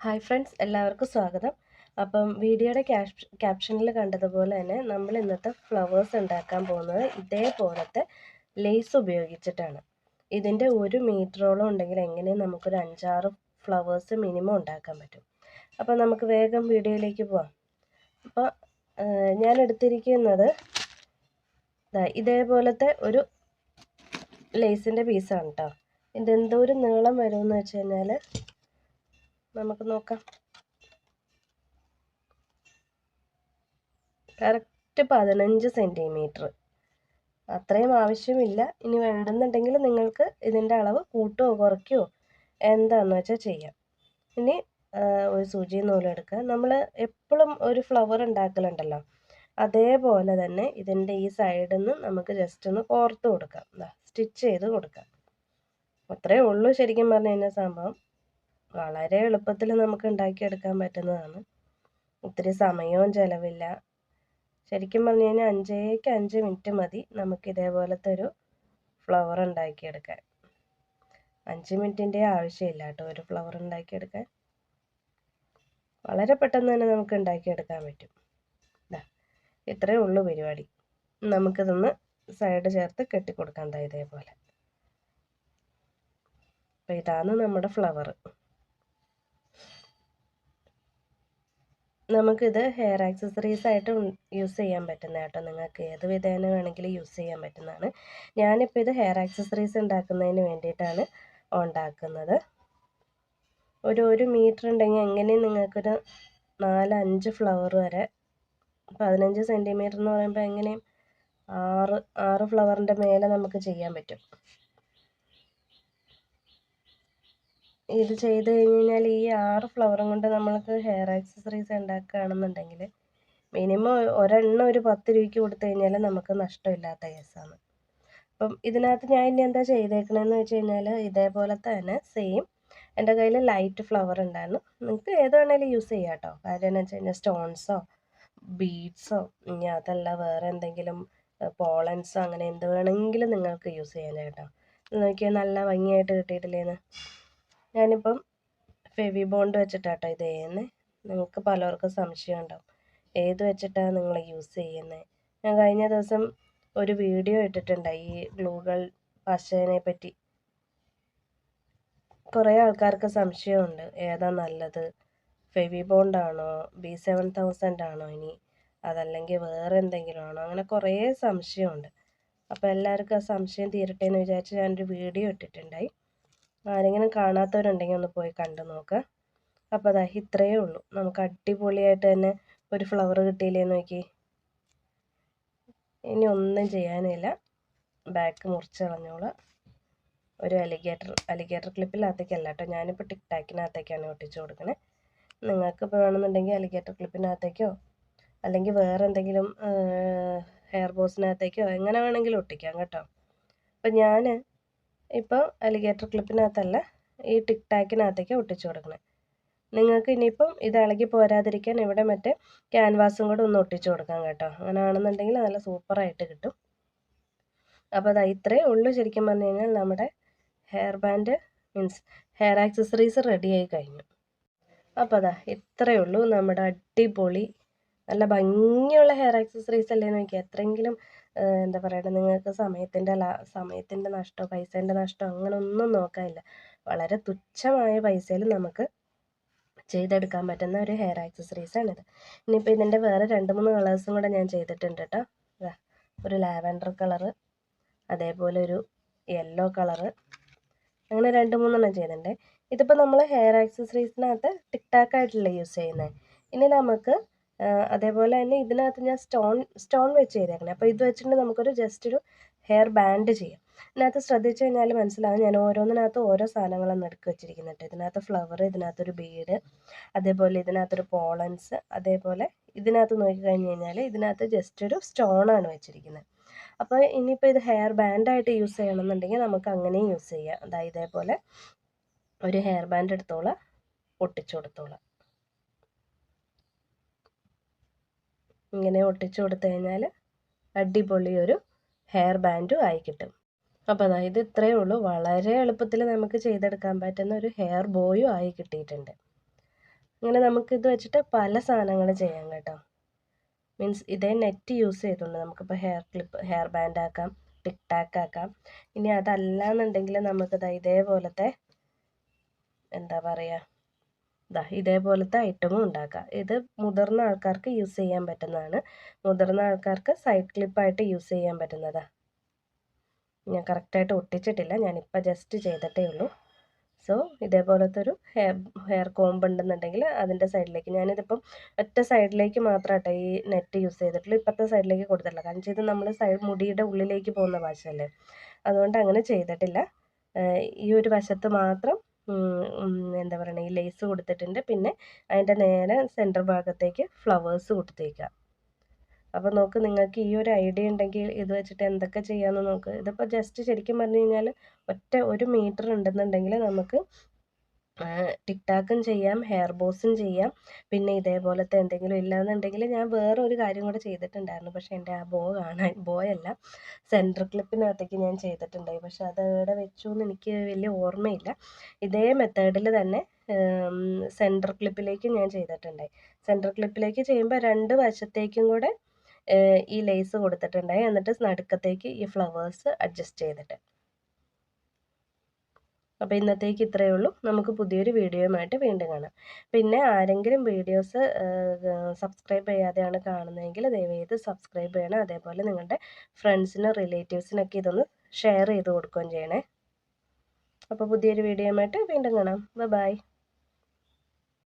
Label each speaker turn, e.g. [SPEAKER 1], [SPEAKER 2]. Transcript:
[SPEAKER 1] Hi friends, എല്ലാവർക്കും സ്വാഗതം. അപ്പം വീഡിയോയുടെ ക്യാപ്ഷനിൽ കണ്ടതുപോലെ തന്നെ നമ്മൾ ഇന്നത്തെ ഫ്ലവേഴ്സ് ഉണ്ടാക്കാൻ പോകുന്നത് ഇതേപോലത്തെ ലേസ് ഉപയോഗിച്ചിട്ടാണ്. ഇതിൻ്റെ 1 മീറ്ററോളം ഉണ്ടെങ്കിൽ എങ്ങനെയും നമുക്കൊരു 5-6 ഫ്ലവേഴ്സ് മിനിമം ഉണ്ടാക്കാൻ പറ്റും. അപ്പോൾ നമുക്ക് വേഗം വീഡിയോയിലേക്ക് പോവാം. അപ്പോൾ ഞാൻ എടുത്തിരിക്കുന്നത് ഇതേപോലത്തെ ഒരു ലേസിൻ്റെ പീസാണ് കേട്ടോ. ഇതെന്തോരം നീളം വരുമെന്ന് വെച്ച് കഴിഞ്ഞാൽ നമുക്ക് നോക്കാം. കറക്റ്റ് 15 സെൻറ്റിമീറ്റർ, അത്രയും ആവശ്യമില്ല. ഇനി വേണ്ടുന്നുണ്ടെങ്കിൽ നിങ്ങൾക്ക് ഇതിൻ്റെ അളവ് കൂട്ടുകയോ കുറയ്ക്കുകയോ എന്താണെന്ന് വെച്ചാൽ ചെയ്യാം. ഇനി ഒരു സൂചി നൂലെടുക്കുക. നമ്മൾ എപ്പോഴും ഒരു ഫ്ലവർ ഉണ്ടാക്കലുണ്ടല്ലോ, അതേപോലെ തന്നെ ഇതിൻ്റെ ഈ സൈഡിൽ നിന്ന് നമുക്ക് ജസ്റ്റ് ഒന്ന് കോർത്ത് കൊടുക്കാം, സ്റ്റിച്ച് ചെയ്ത് കൊടുക്കാം. അത്രയേ ഉള്ളൂ. ശരിക്കും പറഞ്ഞു കഴിഞ്ഞാൽ സംഭവം വളരെ എളുപ്പത്തിൽ നമുക്ക് ഉണ്ടാക്കിയെടുക്കാൻ പറ്റുന്നതാണ്. ഒത്തിരി സമയവും ചിലവില്ല. ശരിക്കും പറഞ്ഞു കഴിഞ്ഞാൽ 5 മിനിറ്റ് മതി നമുക്ക് ഇതേപോലത്തെ ഒരു ഫ്ലവർ ഉണ്ടാക്കിയെടുക്കാൻ. 5 മിനിറ്റിൻ്റെ ആവശ്യമില്ല കേട്ടോ ഒരു ഫ്ലവർ ഉണ്ടാക്കിയെടുക്കാൻ. വളരെ പെട്ടെന്ന് തന്നെ നമുക്ക് ഉണ്ടാക്കിയെടുക്കാൻ പറ്റും. ഇത്രയേ ഉള്ളൂ പരിപാടി. നമുക്കിതൊന്ന് സൈഡ് ചേർത്ത് കെട്ടിക്കൊടുക്കാം ഇതേപോലെ. അപ്പോൾ ഇതാണ് നമ്മുടെ ഫ്ലവർ. നമുക്കിത് ഹെയർ ആക്സസറീസ് ആയിട്ട് യൂസ് ചെയ്യാൻ പറ്റുന്ന കേട്ടോ. നിങ്ങൾക്ക് ഏത് വിധേന വേണമെങ്കിലും യൂസ് ചെയ്യാൻ പറ്റുന്നതാണ്. ഞാനിപ്പോൾ ഇത് ഹെയർ ആക്സസറീസ് ഉണ്ടാക്കുന്നതിന് വേണ്ടിയിട്ടാണ് ഉണ്ടാക്കുന്നത്. ഒരു മീറ്റർ ഉണ്ടെങ്കിൽ എങ്ങനെയും നിങ്ങൾക്കൊരു 4-5 ഫ്ലവർ വരെ, 15 സെൻറ്റിമീറ്റർ എന്ന് പറയുമ്പോൾ എങ്ങനെയും 6 ഫ്ലവറിൻ്റെ മേലെ നമുക്ക് ചെയ്യാൻ പറ്റും. ഇത് ചെയ്ത് കഴിഞ്ഞ് കഴിഞ്ഞാൽ ഈ 6 ഫ്ലവറും കൊണ്ട് നമ്മൾക്ക് ഹെയർ ആക്സസറീസ് ഉണ്ടാക്കുകയാണെന്നുണ്ടെങ്കിൽ മിനിമം ഒരെണ്ണം ഒരു 10 രൂപയ്ക്ക് കൊടുത്തു കഴിഞ്ഞാൽ നമുക്ക് നഷ്ടമില്ലാത്ത കേസാണ്. അപ്പം ഇതിനകത്ത് ഞാൻ ഇനി എന്താ ചെയ്തേക്കണമെന്ന് വെച്ച് കഴിഞ്ഞാൽ ഇതേപോലത്തെ തന്നെ സെയിം എൻ്റെ കയ്യിൽ ലൈറ്റ് ഫ്ലവർ ഉണ്ടായിരുന്നു. നിങ്ങൾക്ക് ഏത് വേണമെങ്കിലും യൂസ് ചെയ്യാം കേട്ടോ. കാര്യം എന്ന് വെച്ച് കഴിഞ്ഞാൽ സ്റ്റോൺസോ ബീഡ്സോ ഇനി അതല്ല വേറെ എന്തെങ്കിലും പോളൻസോ അങ്ങനെ എന്ത് വേണമെങ്കിലും നിങ്ങൾക്ക് യൂസ് ചെയ്യാൻ കേട്ടോ. നോക്കിയാൽ നല്ല ഭംഗിയായിട്ട് കിട്ടിയിട്ടില്ലേന്ന്. ഞാനിപ്പം ഫെവി ബോണ്ട് വെച്ചിട്ടാട്ടോ ഇത് ചെയ്യുന്നത്. നിങ്ങൾക്ക് പലർക്കും സംശയം ഉണ്ടാവും ഏത് വെച്ചിട്ടാണ് നിങ്ങൾ യൂസ് ചെയ്യുന്നത്. ഞാൻ കഴിഞ്ഞ ദിവസം ഒരു വീഡിയോ ഇട്ടിട്ടുണ്ടായി ഈ ഗ്ലൂഗൾ പശേനെ പറ്റി. കുറേ ആൾക്കാർക്ക് സംശയമുണ്ട് ഏതാ നല്ലത്, ഫെവി ബോണ്ടാണോ B7000 ആണോ ഇനി അതല്ലെങ്കിൽ വേറെ എന്തെങ്കിലും ആണോ, അങ്ങനെ കുറേ സംശയമുണ്ട്. അപ്പോൾ എല്ലാവർക്കും ആ സംശയം തീരട്ടെ എന്ന് വിചാരിച്ച് ഞാനൊരു വീഡിയോ ഇട്ടിട്ടുണ്ടായി. ആരെങ്കിലും കാണാത്തവരുണ്ടെങ്കിൽ ഒന്ന് പോയി കണ്ടു നോക്കുക. അപ്പോൾ ഇത്രയേ ഉള്ളൂ. നമുക്ക് അടിപൊളിയായിട്ട് തന്നെ ഒരു ഫ്ലവർ കിട്ടിയില്ലേ നോക്കി. ഇനി ഒന്നും ചെയ്യാനില്ല, ബാക്ക് മുറിച്ച് കളഞ്ഞോളാം. ഒരു അലിഗേറ്റർ ക്ലിപ്പിനകത്തേക്കല്ല കേട്ടോ, ഞാനിപ്പോൾ ടിക് ടാക്കിനകത്തേക്കാണ് ഒട്ടിച്ച് കൊടുക്കണേ. നിങ്ങൾക്ക് ഇപ്പോൾ വേണമെന്നുണ്ടെങ്കിൽ അലിഗേറ്റർ ക്ലിപ്പിനകത്തേക്കോ അല്ലെങ്കിൽ വേറെ എന്തെങ്കിലും ഹെയർ ബോസിനകത്തേക്കോ എങ്ങനെ വേണമെങ്കിലും ഒട്ടിക്കാം കേട്ടോ. അപ്പം ഞാൻ ഇപ്പോൾ അലിഗേറ്റർ ക്ലിപ്പിനകത്തല്ല, ഈ ടിക് ടാക്കിനകത്തേക്ക് ഒട്ടിച്ചു കൊടുക്കണേ. നിങ്ങൾക്ക് ഇനിയിപ്പം ഇത് ഇളകി പോരാതിരിക്കാൻ ഇവിടെ മറ്റേ ക്യാൻവാസും കൂടെ ഒന്ന് ഒട്ടിച്ചു കൊടുക്കാം കേട്ടോ. അങ്ങനെ ആണെന്നുണ്ടെങ്കിൽ നല്ല സൂപ്പറായിട്ട് കിട്ടും. അപ്പോൾ ഇത്രയേ ഉള്ളൂ. ശരിക്കും പറഞ്ഞു കഴിഞ്ഞാൽ നമ്മുടെ hair band means hair accessories റെഡിയായി കഴിഞ്ഞു. അപ്പോൾ ഇത്രയേ ഉള്ളൂ. നമ്മുടെ അടിപൊളി നല്ല ഭംഗിയുള്ള ഹെയർ ആക്സസറീസ് അല്ലേ നോക്കി. എത്രയെങ്കിലും എന്താ പറയുക, നിങ്ങൾക്ക് സമയത്തിൻ്റെ നഷ്ടമോ പൈസേൻ്റെ നഷ്ടമോ അങ്ങനെ ഒന്നും നോക്കാനില്ല. വളരെ തുച്ഛമായ പൈസയിൽ നമുക്ക് ചെയ്തെടുക്കാൻ പറ്റുന്ന ഒരു ഹെയർ ആക്സസറീസാണിത്. ഇനിയിപ്പോൾ ഇതിൻ്റെ വേറെ 2-3 കളേഴ്സും കൂടെ ഞാൻ ചെയ്തിട്ടുണ്ട് കേട്ടോ. ഒരു ലാവൻഡർ കളറ്, അതേപോലെ ഒരു യെല്ലോ കളറ്, അങ്ങനെ 2-3 ചെയ്തിട്ടുണ്ട്. ഇതിപ്പോൾ നമ്മൾ ഹെയർ ആക്സസറീസിനകത്ത് ടിക് ടാക്ക് ആയിട്ടല്ലേ യൂസ് ചെയ്യുന്നത്. ഇനി നമുക്ക് അതേപോലെ തന്നെ ഇതിനകത്ത് ഞാൻ സ്റ്റോൺ വെച്ച് ചെയ്തേക്കണേ. അപ്പോൾ ഇത് വെച്ചിട്ട് നമുക്കൊരു ജസ്റ്റ് ഒരു ഹെയർ ബാൻഡ് ചെയ്യാം. ഇതിനകത്ത് ശ്രദ്ധിച്ചു കഴിഞ്ഞാൽ മനസ്സിലാവും ഞാൻ ഓരോന്നിനകത്ത് ഓരോ സാധനങ്ങളാണ് നടുക്ക് വെച്ചിരിക്കുന്നുണ്ട്. ഇതിനകത്ത് ഫ്ലവർ, ഇതിനകത്തൊരു ബീഡ്, അതേപോലെ ഇതിനകത്തൊരു പോളൻസ്, അതേപോലെ ഇതിനകത്ത് നോക്കിക്കഴിഞ്ഞ് കഴിഞ്ഞാൽ ഇതിനകത്ത് ജസ്റ്റ് ഒരു സ്റ്റോണാണ് വെച്ചിരിക്കുന്നത്. അപ്പോൾ ഇനിയിപ്പോൾ ഇത് ഹെയർ ബാൻഡായിട്ട് യൂസ് ചെയ്യണമെന്നുണ്ടെങ്കിൽ നമുക്ക് അങ്ങനെയും യൂസ് ചെയ്യാം. ഇതേപോലെ ഒരു ഹെയർ ബാൻഡ് എടുത്തോളാം, ഒട്ടിച്ചു കൊടുത്തോളാം. ഇങ്ങനെ ഒട്ടിച്ചു കൊടുത്തു കഴിഞ്ഞാൽ അടിപൊളി ഒരു ഹെയർ ബാൻഡും ആയി കിട്ടും. അപ്പോൾ ഇത് ഇത്രയേ ഉള്ളൂ. വളരെ എളുപ്പത്തിൽ നമുക്ക് ചെയ്തെടുക്കാൻ പറ്റുന്ന ഒരു ഹെയർ ബോയും ആയി കിട്ടിയിട്ടുണ്ട്. ഇങ്ങനെ നമുക്കിത് വെച്ചിട്ട് പല സാധനങ്ങൾ ചെയ്യാം കേട്ടോ. മീൻസ് ഇതേ നെറ്റ് യൂസ് ചെയ്തുകൊണ്ട് നമുക്കിപ്പോൾ ഹെയർ ബാൻഡ് ആക്കാം, ടിക് ടാക്ക് ആക്കാം. ഇനി അതല്ലാന്നുണ്ടെങ്കിൽ നമുക്കിത് ഇതേപോലത്തെ എന്താ പറയുക, ഇതേപോലത്തെ ഐറ്റമും ഉണ്ടാക്കാം. ഇത് മുതിർന്ന ആൾക്കാർക്ക് യൂസ് ചെയ്യാൻ പറ്റുന്നതാണ്. മുതിർന്ന ആൾക്കാർക്ക് സൈഡ് ക്ലിപ്പായിട്ട് യൂസ് ചെയ്യാൻ പറ്റുന്നതാണ്. ഞാൻ കറക്റ്റായിട്ട് ഒട്ടിച്ചിട്ടില്ല, ഞാനിപ്പോൾ ജസ്റ്റ് ചെയ്തിട്ടേ ഉള്ളൂ. സോ ഇതേപോലത്തെ ഒരു ഹെയർ കോംബ് ഉണ്ടെന്നുണ്ടെങ്കിൽ അതിൻ്റെ സൈഡിലേക്ക്, ഞാനിതിപ്പം ഒറ്റ സൈഡിലേക്ക് മാത്രമായിട്ട് ഈ നെറ്റ് യൂസ് ചെയ്തിട്ടുള്ളൂ, ഇപ്പോഴത്തെ സൈഡിലേക്ക് കൊടുത്തിട്ടില്ല. കാരണം ഇത് നമ്മൾ മുടിയുടെ ഉള്ളിലേക്ക് പോകുന്ന വശമല്ലേ, അതുകൊണ്ട് അങ്ങനെ ചെയ്തിട്ടില്ല. ഈ ഒരു വശത്ത് മാത്രം എന്താ പറയുക, ഈ ലേസ് കൊടുത്തിട്ടുണ്ട്. പിന്നെ അതിൻ്റെ നേരെ സെൻറ്റർ ഭാഗത്തേക്ക് ഫ്ലവേഴ്സ് കൊടുത്തേക്കാം. അപ്പോൾ നോക്ക്, നിങ്ങൾക്ക് ഈ ഒരു ഐഡിയ ഉണ്ടെങ്കിൽ ഇത് വെച്ചിട്ട് എന്തൊക്കെ ചെയ്യാമെന്ന് നോക്ക്. ഇതിപ്പോൾ ജസ്റ്റ് ശരിക്കും പറഞ്ഞു കഴിഞ്ഞാൽ ഒരു മീറ്റർ ഉണ്ടെന്നുണ്ടെങ്കിൽ നമുക്ക് ടിക് ടാക്കും ചെയ്യാം, ഹെയർ ബോസും ചെയ്യാം. പിന്നെ ഇതേപോലത്തെ എന്തെങ്കിലും ഇല്ലാന്നുണ്ടെങ്കിൽ ഞാൻ വേറെ ഒരു കാര്യം കൂടെ ചെയ്തിട്ടുണ്ടായിരുന്നു. പക്ഷേ എൻ്റെ ആ ബോയല്ല, സെൻറ്റർ ക്ലിപ്പിനകത്തേക്ക് ഞാൻ ചെയ്തിട്ടുണ്ടായി. പക്ഷെ അത് എവിടെ വെച്ചു എന്ന് എനിക്ക് വലിയ ഓർമ്മയില്ല. ഇതേ മെത്തേഡിൽ തന്നെ സെൻറ്റർ ക്ലിപ്പിലേക്ക് ഞാൻ ചെയ്തിട്ടുണ്ടായി. സെൻറ്റർ ക്ലിപ്പിലേക്ക് ചെയ്യുമ്പോൾ രണ്ട് വശത്തേക്കും കൂടെ ഈ ലേസ് കൊടുത്തിട്ടുണ്ടായി. എന്നിട്ട് നടുക്കത്തേക്ക് ഈ ഫ്ലവേഴ്സ് അഡ്ജസ്റ്റ് ചെയ്തിട്ട്. അപ്പോൾ ഇന്നത്തേക്ക് ഇത്രയേ ഉള്ളൂ. നമുക്ക് പുതിയൊരു വീഡിയോയുമായിട്ട് വീണ്ടും കാണാം. പിന്നെ ആരെങ്കിലും വീഡിയോസ് സബ്സ്ക്രൈബ് ചെയ്യാതെയാണ് കാണുന്നതെങ്കിൽ ദയവേത് സബ്സ്ക്രൈബ് ചെയ്യണം. അതേപോലെ നിങ്ങളുടെ ഫ്രണ്ട്സിനും റിലേറ്റീവ്സിനൊക്കെ ഇതൊന്ന് ഷെയർ ചെയ്ത് കൊടുക്കുകയും ചെയ്യണേ. അപ്പോൾ പുതിയൊരു വീഡിയോയുമായിട്ട് വീണ്ടും കാണാം. ബൈ.